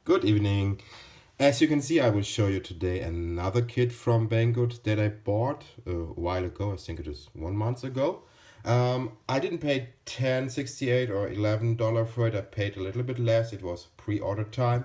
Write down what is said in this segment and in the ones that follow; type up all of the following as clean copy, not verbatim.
Good evening. As you can see, I will show you today another kit from Banggood that I bought a while ago. I think it is 1 month ago. I didn't pay $10.68 or $11 for it. I paid a little bit less. It was pre-order time.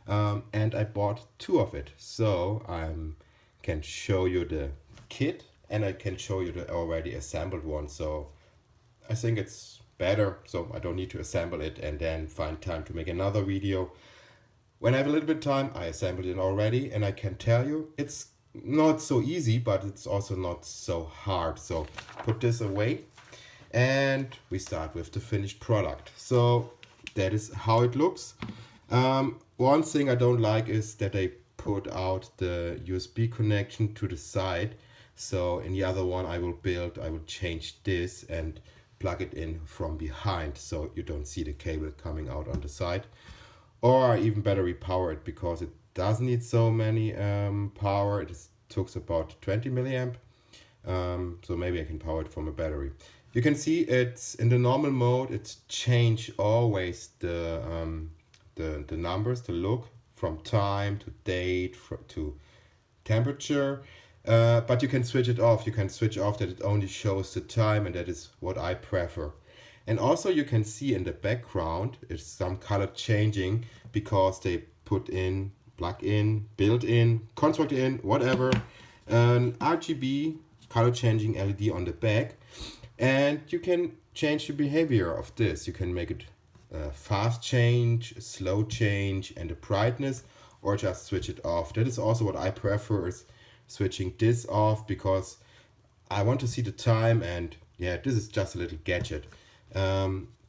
And I bought two of it. So I can show you the kit and I can show you the already assembled one. So I think it's better. So I don't need to assemble it and then find time to make another video. When I have a little bit of time, I assembled it already, and I can tell you it's not so easy, but it's also not so hard. So put this away and we start with the finished product. So that is how it looks. One thing I don't like is that they put out the USB connection to the side. So in the other one I will change this and plug it in from behind so you don't see the cable coming out on the side. Or even better, repower it because it doesn't need so many power. It takes about 20 milliamp. So maybe I can power it from a battery. You can see it's in the normal mode. It's change always the numbers, the look from time to date to temperature. But you can switch it off. You can switch off that it only shows the time, and that is what I prefer. And also you can see in the background it's some color changing because they put in, plug in, built in, construct in, whatever, an RGB color changing LED on the back. And you can change the behavior of this. You can make it fast change, slow change, and the brightness, or just switch it off. That is also what I prefer, is switching this off because I want to see the time, and yeah, this is just a little gadget.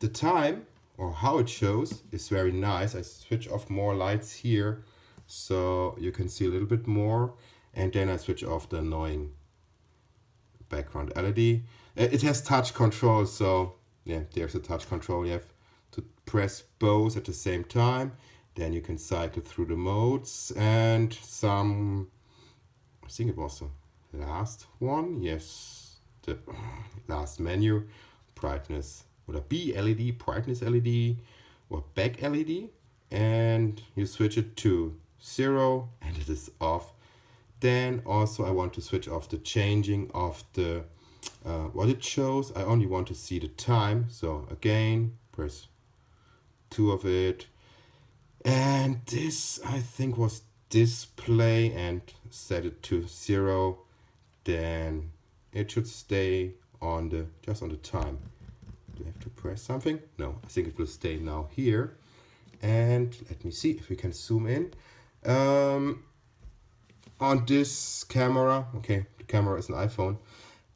The time, or how it shows, is very nice. I switch off more lights here so you can see a little bit more, and then I switch off the annoying background LED. It has touch control, so yeah, there's a touch control. You have to press both at the same time. Then you can cycle through the modes, and I think it was the last one, yes, the last menu, brightness, or B LED, brightness LED, or back LED, and you switch it to 0 and it is off. Then also I want to switch off the changing of the what it shows. I only want to see the time, so again press 2 of it, and this I think was display, and set it to 0. Then it should stay on the just on the time. Do I have to press something? No, I think it will stay now here. And let me see if we can zoom in. On this camera, okay, the camera is an iPhone,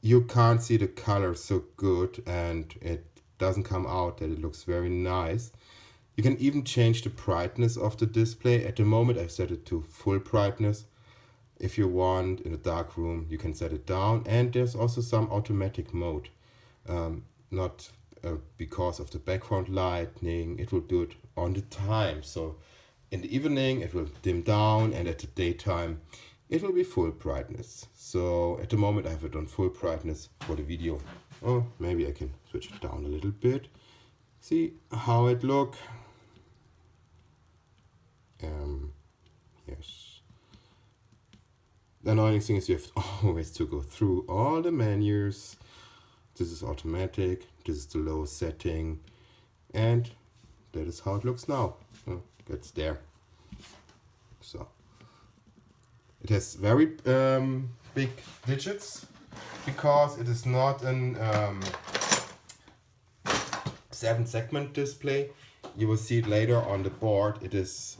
you can't see the color so good, and it doesn't come out that it looks very nice. You can even change the brightness of the display. At the moment I've set it to full brightness. If you want, in a dark room, you can set it down. And there's also some automatic mode. Not because of the background lighting, it will do it on the time. So in the evening it will dim down, and at the daytime it will be full brightness. So at the moment I have it on full brightness for the video. Oh, maybe I can switch it down a little bit. See how it look. Yes. The annoying thing is you have always to go through all the menus. This is automatic, this is the low setting, and that is how it looks now. Oh, it's there. So it has very big digits because it is not an 7-segment display. You will see it later on the board. It is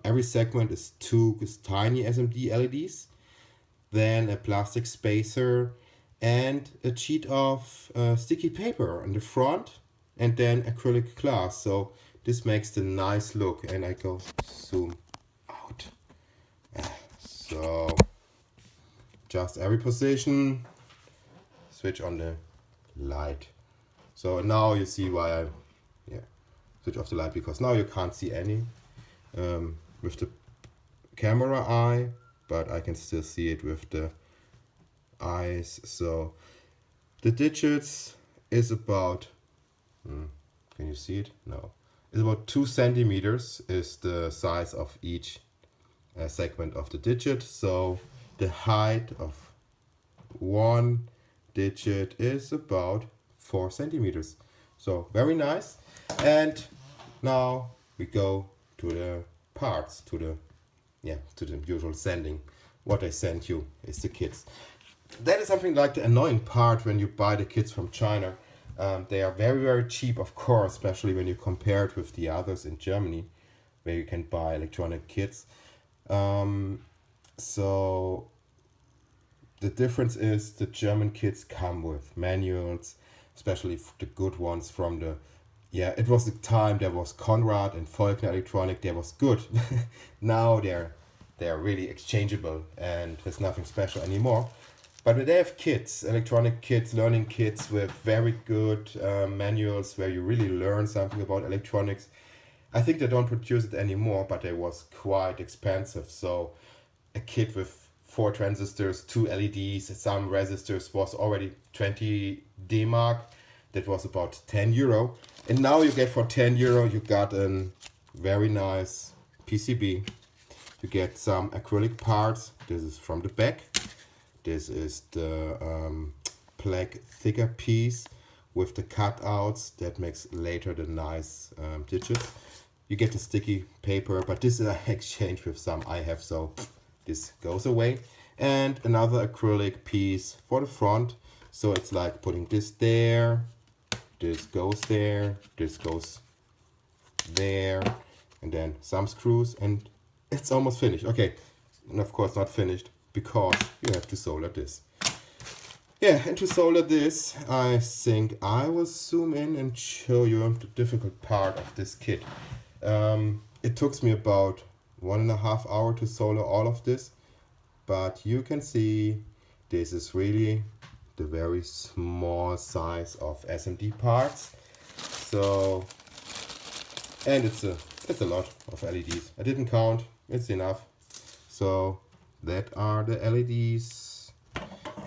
every segment is 2 tiny SMD LEDs, then a plastic spacer, and a sheet of sticky paper on the front, and then acrylic glass. So this makes the nice look, and I go zoom out. So just every position, switch on the light. So now you see why I switch off the light, because now you can't see any with the camera eye, but I can still see it with the eyes. So the digits is about, can you see it? No. is about 2 centimeters is the size of each segment of the digit. So the height of one digit is about 4 centimeters. So very nice. And now we go to the parts, to the usual sending. What I sent you is the kits. That is something like the annoying part when you buy the kits from China. They are very, very cheap, of course, especially when you compare it with the others in Germany, where you can buy electronic kits. So the difference is the German kits come with manuals, especially the good ones from the, it was the time there was Conrad and Faulkner Electronic, there was good. Now they're really exchangeable and there's nothing special anymore. But they have kits, electronic kits, learning kits with very good manuals where you really learn something about electronics. I think they don't produce it anymore, but it was quite expensive. So a kit with 4 transistors, 2 LEDs, some resistors was already 20 D-Mark. That was about 10 euro. And now you get for 10 euro, you got a very nice PCB. You get some acrylic parts. This is from the back. This is the black thicker piece with the cutouts that makes later the nice digits. You get the sticky paper, but this is an exchange with some I have, so this goes away. And another acrylic piece for the front. So it's like putting this there, this goes there, this goes there, and then some screws, and it's almost finished. Okay, and of course not finished, because you have to solder this. Yeah, and to solder this, I think I will zoom in and show you the difficult part of this kit. It took me about 1.5 hours to solder all of this, but you can see this is really the very small size of SMD parts. So, and it's a lot of LEDs. I didn't count, it's enough. So that are the LEDs,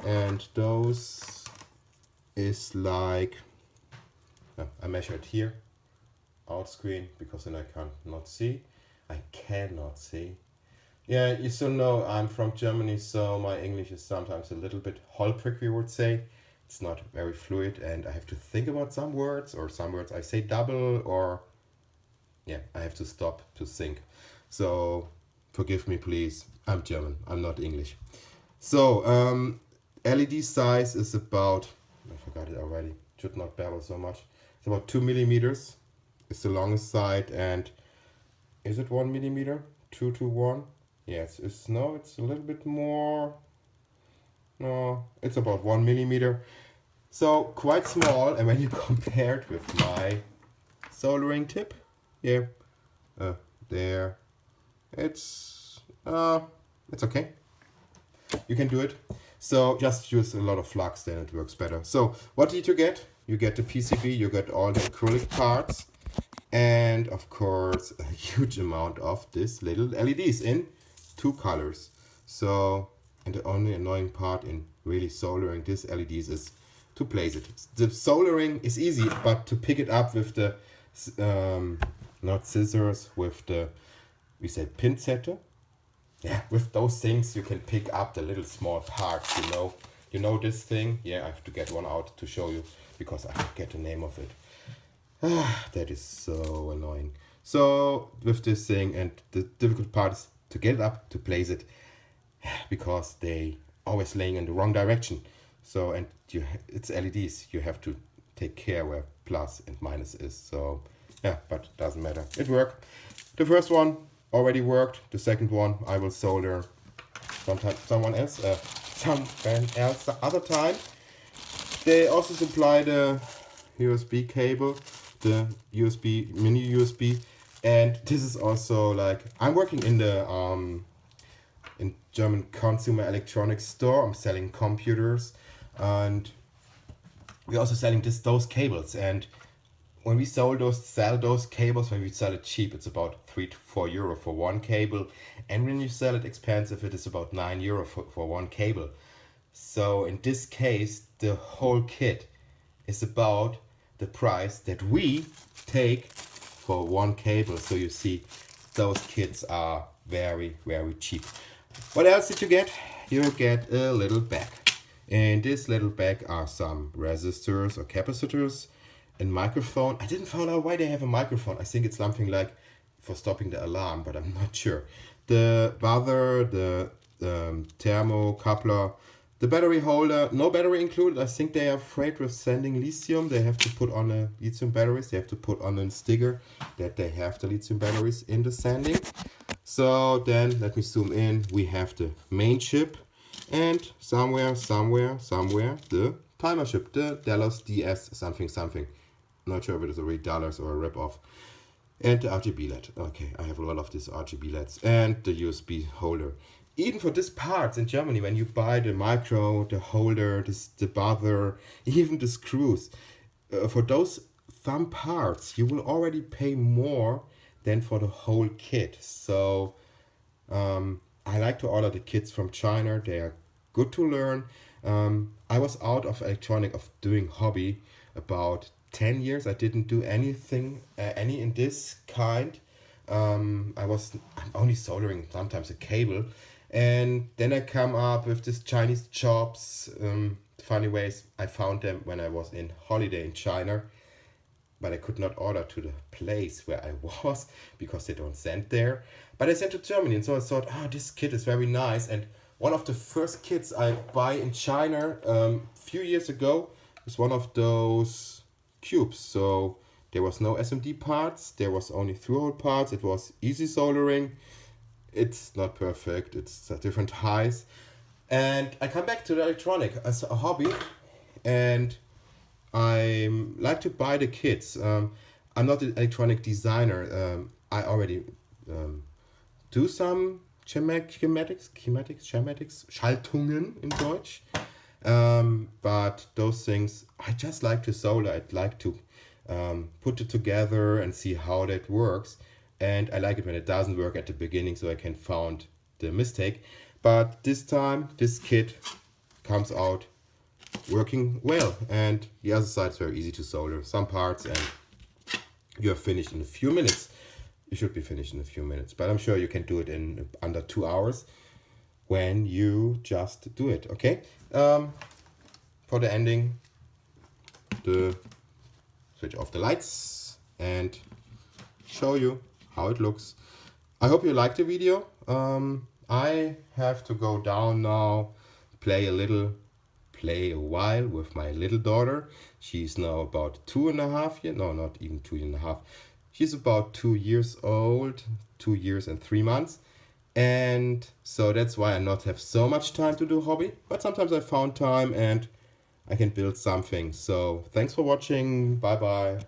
and those is like, I measured here, out screen, because then I cannot see. Yeah, you still know I'm from Germany, so my English is sometimes a little bit holprig, we would say. It's not very fluid, and I have to think about some words, or some words I say double, or I have to stop to think. So forgive me, please. I'm German, I'm not English. So LED size is about, I forgot it already, should not babble so much. It's about 2 millimeters. It's the longest side, and is it 1 millimeter? 2 to 1? Yes, it's a little bit more. No, it's about 1 millimeter. So quite small, and when you compare it with my soldering tip, there, it's okay. You can do it. So just use a lot of flux, then it works better. So what did you get? You get the PCB, you get all the acrylic parts, and of course a huge amount of this little LEDs in 2 colors. So, and the only annoying part in really soldering this LEDs is to place it. The soldering is easy, but to pick it up with the not scissors, with the, we say pinzette. Yeah, with those things you can pick up the little small parts, you know this thing. Yeah, I have to get one out to show you, because I forget the name of it. That is so annoying. So with this thing, and the difficult part is to get it up, to place it, because they always laying in the wrong direction. So, and it's LEDs, you have to take care where plus and minus is. So yeah, but it doesn't matter. It worked. The first one already worked. The second one I will solder someone else the other time. They also supply the USB cable, the USB, mini USB, and this is also like, I'm working in the in German consumer electronics store. I'm selling computers, and we're also selling those cables. And when we sell those cables, when we sell it cheap, it's about 3 to 4 euro for one cable, and when you sell it expensive, it is about 9 euro for one cable. So in this case, the whole kit is about the price that we take for one cable. So you see, those kits are very, very cheap. What else did you get? You get a little bag. In this little bag are some resistors or capacitors and microphone. I didn't find out why they have a microphone. I think it's something like for stopping the alarm, but I'm not sure. The buzzer, the thermocoupler, the battery holder, no battery included. I think they are afraid with sending lithium. They have to put on a lithium batteries. They have to put on a sticker that they have the lithium batteries in the sanding. So then let me zoom in. We have the main chip and somewhere the timer chip, the Delos DS something something. Not sure if it is a real dollars or a rip-off. And the RGB LED. Okay, I have a lot of these RGB LEDs. And the USB holder. Even for these parts in Germany, when you buy the micro, the holder, the buzzer, even the screws, for those thumb parts, you will already pay more than for the whole kit. So I like to order the kits from China. They are good to learn. I was out of electronic, of doing hobby about 10 years. I didn't do anything, any in this kind. I'm only soldering sometimes a cable. And then I come up with these Chinese jobs. Funny ways, I found them when I was in holiday in China. But I could not order to the place where I was because they don't send there. But I sent to Germany, and so I thought, this kit is very nice. And one of the first kits I buy in China a few years ago was one of those cubes. So there was no SMD parts, there was only through-hole parts. It was easy soldering. It's not perfect, it's at different heights. And I come back to the electronic as a hobby, and I like to buy the kits. I'm not an electronic designer. I already do some schematics, Schaltungen in Deutsch. But those things, I just like to solder. I'd like to put it together and see how that works. And I like it when it doesn't work at the beginning, so I can find the mistake. But this time, this kit comes out working well, and the other side is very easy to solder some parts, and you're finished in a few minutes. You should be finished in a few minutes, but I'm sure you can do it in under 2 hours when you just do it. Okay, for the ending, switch off the lights and show you how it looks. I hope you liked the video. I have to go down now, play a while with my little daughter. She's now about 2.5 years, no, not even 2.5. She's about 2 years old, 2 years and 3 months. And so that's why I not have so much time to do hobby, but sometimes I found time and I can build something. So thanks for watching. Bye bye.